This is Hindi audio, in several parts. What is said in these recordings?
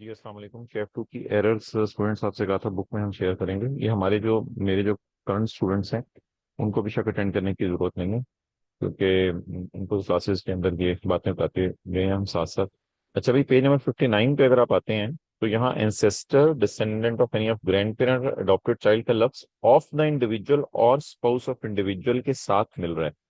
जी अस्सलाम वालेकुम। शेफ टू की एरर्स स्टूडेंट्स आपसे कहा था बुक में हम शेयर करेंगे। ये हमारे जो मेरे जो करंट स्टूडेंट्स हैं उनको भी शक अटेंड करने की जरूरत नहीं है, क्योंकि उनको क्लासेस के अंदर ये बातें बताते गए हैं हम साथ साथ। अच्छा भाई, पेज नंबर 59 पे अगर आप आते हैं तो यहाँ ancestor descendant of any of grand parent adopted child का लफ्ज ऑफ द इंडिविजुअल और स्पाउस ऑफ इंडिविजुअल के साथ मिल रहा है।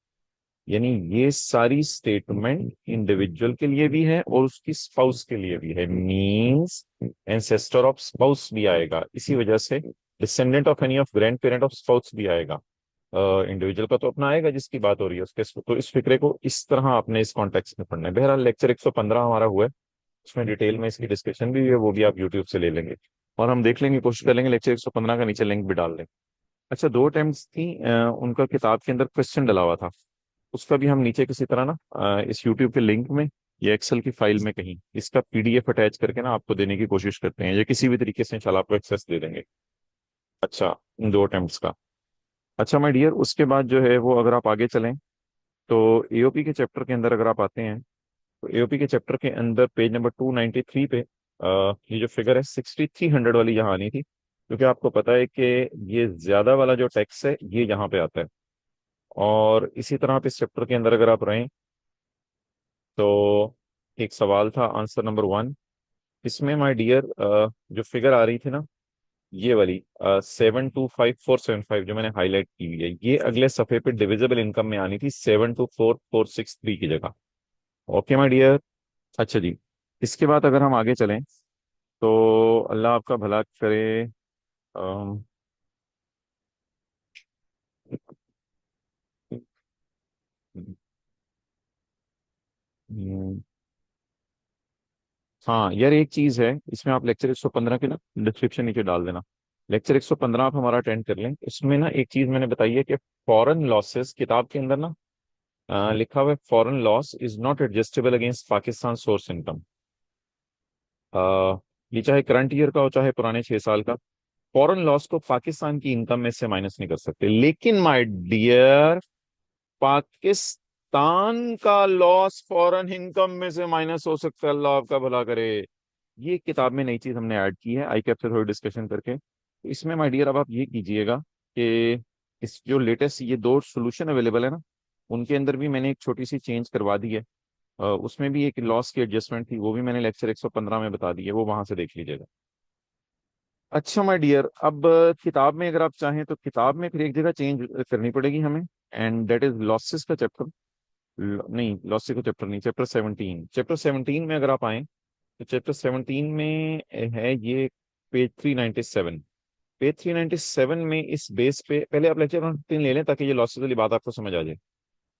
यानी ये सारी स्टेटमेंट इंडिविजुअल के लिए भी है और उसकी स्पाउस के लिए भी है। मींस एंसेस्टर ऑफ स्पाउस भी आएगा, इसी वजह से descendant of any of grand parent of spouse भी आएगा। इंडिविजुअल का तो अपना आएगा जिसकी बात हो रही है उसके, तो इस फिक्रे को इस तरह आपने इस कॉन्टेक्स्ट में पढ़ना है। बहरहाल लेक्चर 115 हमारा हुआ है, उसमें डिटेल में इसकी डिस्कशन भी है, वो भी आप यूट्यूब से ले लेंगे और हम देख लेंगे, कोशिश कर लेंगे लेक्चर 115 का नीचे लिंक भी डाल दें। अच्छा, दो अटेम्प्ट्स थी, उनका किताब के अंदर क्वेश्चन डला हुआ था, उसका भी हम नीचे किसी तरह ना इस यूट्यूब के लिंक में या एक्सेल की फाइल में कहीं इसका पीडीएफ अटैच करके ना आपको देने की कोशिश करते हैं, या किसी भी तरीके से इंशाल्लाह आपको एक्सेस दे देंगे। अच्छा, इन दो अटेम्प्ट्स का। अच्छा माय डियर, उसके बाद जो है वो अगर आप आगे चलें तो एओपी के चैप्टर के अंदर अगर आप आते हैं तो एओपी के चैप्टर के अंदर पेज नंबर 293 पे ये जो फिगर है 6300 वाली यहाँ आनी थी, क्योंकि आपको पता है कि ये ज्यादा वाला जो टैक्स है ये यहाँ पे आता है। और इसी तरह आप इस चैप्टर के अंदर अगर आप रहें तो एक सवाल था आंसर नंबर 1, इसमें माय डियर जो फिगर आ रही थी ना ये वाली 725475 जो मैंने हाईलाइट की हुई है, ये अगले सफे पे डिविजिबल इनकम में आनी थी 724463 की जगह। Okay my dear. अच्छा जी, इसके बाद अगर हम आगे चलें तो अल्लाह आपका भला करे। अम, हम्म, हाँ यार, एक चीज है इसमें, आप लेक्चर 115 के ना डिस्क्रिप्शन नीचे डाल देना। लेक्चर 115 आप हमारा अटेंड कर लें, इसमें ना एक चीज मैंने बताई है कि फॉरेन लॉसेस किताब के अंदर ना लिखा हुआ है foreign loss is not adjustable against Pakistan source income. ये चाहे करंट ईयर का हो चाहे पुराने 6 साल का, फॉरेन लॉस को पाकिस्तान की इनकम में से माइनस नहीं कर सकते। लेकिन माय डियर, पाकिस्तान का लॉस फॉरेन इनकम में से माइनस हो सकता है, अल्लाह आपका भला करे। ये किताब में नई चीज हमने ऐड की है आई कैप से थोड़ी डिस्कशन करके। तो इसमें माय डियर अब आप ये कीजिएगा कि इस जो लेटेस्ट ये दो सॉल्यूशन अवेलेबल है ना, उनके अंदर भी मैंने एक छोटी सी चेंज करवा दी है। उसमें भी एक लॉस की एडजस्टमेंट थी, वो भी मैंने लेक्चर 115 में बता दी है, वो वहां से देख लीजिएगा। अच्छा माय डियर, अब किताब में अगर आप चाहें तो किताब में फिर एक जगह चेंज करनी पड़ेगी हमें, एंड दैट इज लॉसेस का चैप्टर। नहीं, लॉसेस का चैप्टर नहीं, चैप्टर 17। चैप्टर 17 में अगर आप आए तो चैप्टर 17 में है ये पेज 397। पेज 397 में इस बेस पे पहले आप लेक्चर 3 ले लें ताकि ये लॉसेस वाली बात आपको समझ आ जाए।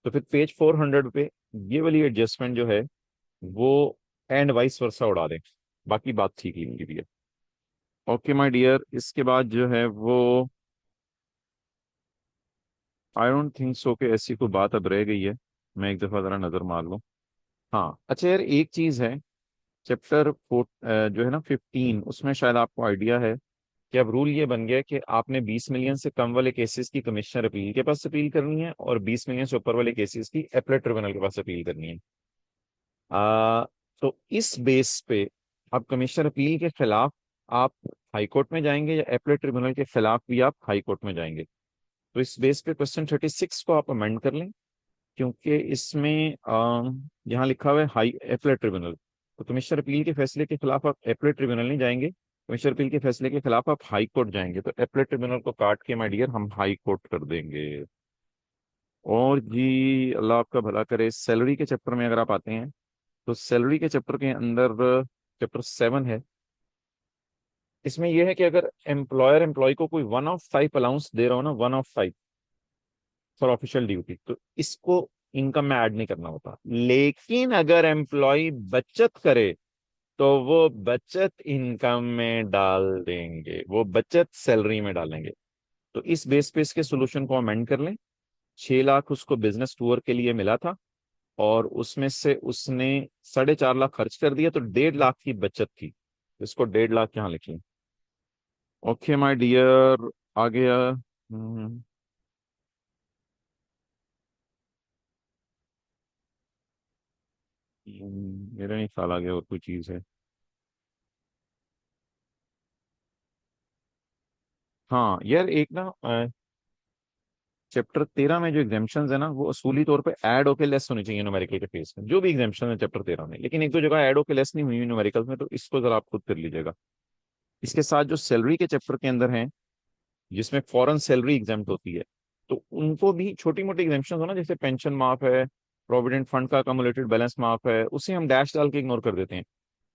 तो फिर पेज 400 पे ये वाली एडजस्टमेंट जो है वो एंड वाइस वर्सा उड़ा दें, बाकी बात ठीक लिखी हुई है। ओके माय डियर, इसके बाद जो है वो आई डोंट थिंक सो कि ऐसी कोई बात अब रह गई है। मैं एक दफा जरा नजर मार लूं। हाँ अच्छा यार, एक चीज है, चैप्टर जो है ना 15, उसमें शायद आपको आइडिया है कि अब रूल ये बन गया है कि आपने 20 मिलियन से कम वाले केसेस की कमिश्नर अपील के पास अपील करनी है और 20 मिलियन से ऊपर वाले केसेस की एपलेट ट्रिब्यूनल के पास अपील करनी है। आ, तो इस बेस पे अब कमिश्नर अपील के खिलाफ आप हाई कोर्ट में जाएंगे या एपलेट ट्रिब्यूनल के खिलाफ भी आप हाई कोर्ट में जाएंगे। तो इस बेस पे क्वेश्चन 36 को आप अमेंड कर लें, क्योंकि इसमें यहाँ लिखा हुआ है हाई एपलेट ट्रिब्यूनल। तो कमिश्नर अपील के फैसले के खिलाफ आप एपलेट ट्रिब्यूनल नहीं जाएंगे, कमिश्नर अपील के फैसले के खिलाफ आप हाई कोर्ट जाएंगे। तो एपलेट ट्रिब्यूनल को काट के माय डियर हम हाई कोर्ट कर देंगे। और जी अल्लाह आपका भला करे, सैलरी के चैप्टर में अगर आप आते हैं तो सैलरी के चैप्टर के अंदर चैप्टर 7 है। इसमें यह है कि अगर एम्प्लॉयर एम्प्लॉय को कोई 1 ऑफ 5 अलाउंस दे रहा हो ना, 1 ऑफ 5 फॉर ऑफिशियल ड्यूटी, तो इसको इनकम में ऐड नहीं करना होता। लेकिन अगर एम्प्लॉय बचत करे तो वो बचत इनकम में डाल देंगे, वो बचत सैलरी में डालेंगे। तो इस बेस पे इसके सोल्यूशन को अमेंड कर लें। 6 लाख उसको बिजनेस टूर के लिए मिला था और उसमें से उसने 4.5 लाख खर्च कर दिया, तो 1.5 लाख की बचत थी। इसको 1.5 लाख यहाँ लिखिए। ओके माय डियर, आ गया। मेरा नहीं ख्याल आ गया और कोई चीज है। हाँ यार, एक ना चैप्टर 13 में जो एग्जाम्पशंस है ना, वो असूली तौर पे ऐड होके लेस होनी चाहिए न्यूमेरिकल के फेस में, जो भी एग्जाम्पशन है चैप्टर 13 में, लेकिन एक दो जगह ऐड होके लेस नहीं हुई न्यूमेरिकल में, तो इसको जरा आप खुद कर लीजिएगा। इसके साथ जो सैलरी के चैप्टर के अंदर है, जिसमें फॉरेन सैलरी एग्जाम्प्ट होती है, तो उनको भी छोटी मोटी एग्जाम्पशन हो ना, जैसे पेंशन माफ है, प्रोविडेंट फंड का अकोमोलेटेड बैलेंस माफ है, उसे हम डैश डाल के इग्नोर कर देते हैं।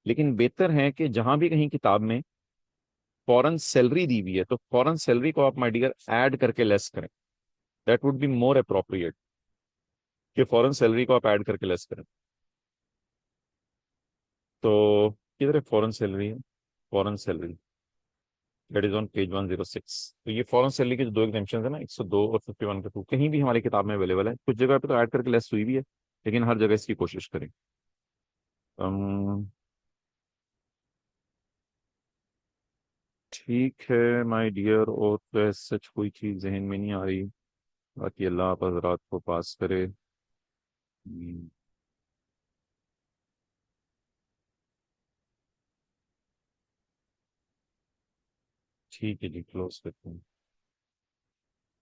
लेकिन बेहतर है कि जहां भी कहीं किताब में फॉरेन सैलरी दी हुई है, तो फॉरेन सैलरी को आप माय डियर ऐड करके लेस करें। That would be more appropriate, कि फॉरेन सैलरी को आप ऐड करके लेस करें। तो किधर है फॉरेन सैलरी? है foreign salary, that is on page 106। तो ये फॉरेन सैलरी के जो दो एग्जाम्पशन है ना, 102 और 51 के टू, कहीं भी हमारी किताब में अवेलेबल है, कुछ जगह पे तो ऐड करके लेस हुई भी है, लेकिन हर जगह इसकी कोशिश करें। ठीक है माय डियर, और तो सच कोई चीज़ जहन में नहीं आ रही। बाकी अल्लाह आप हजरात को पास करे। हम्म, ठीक है जी, क्लोज करते हैं।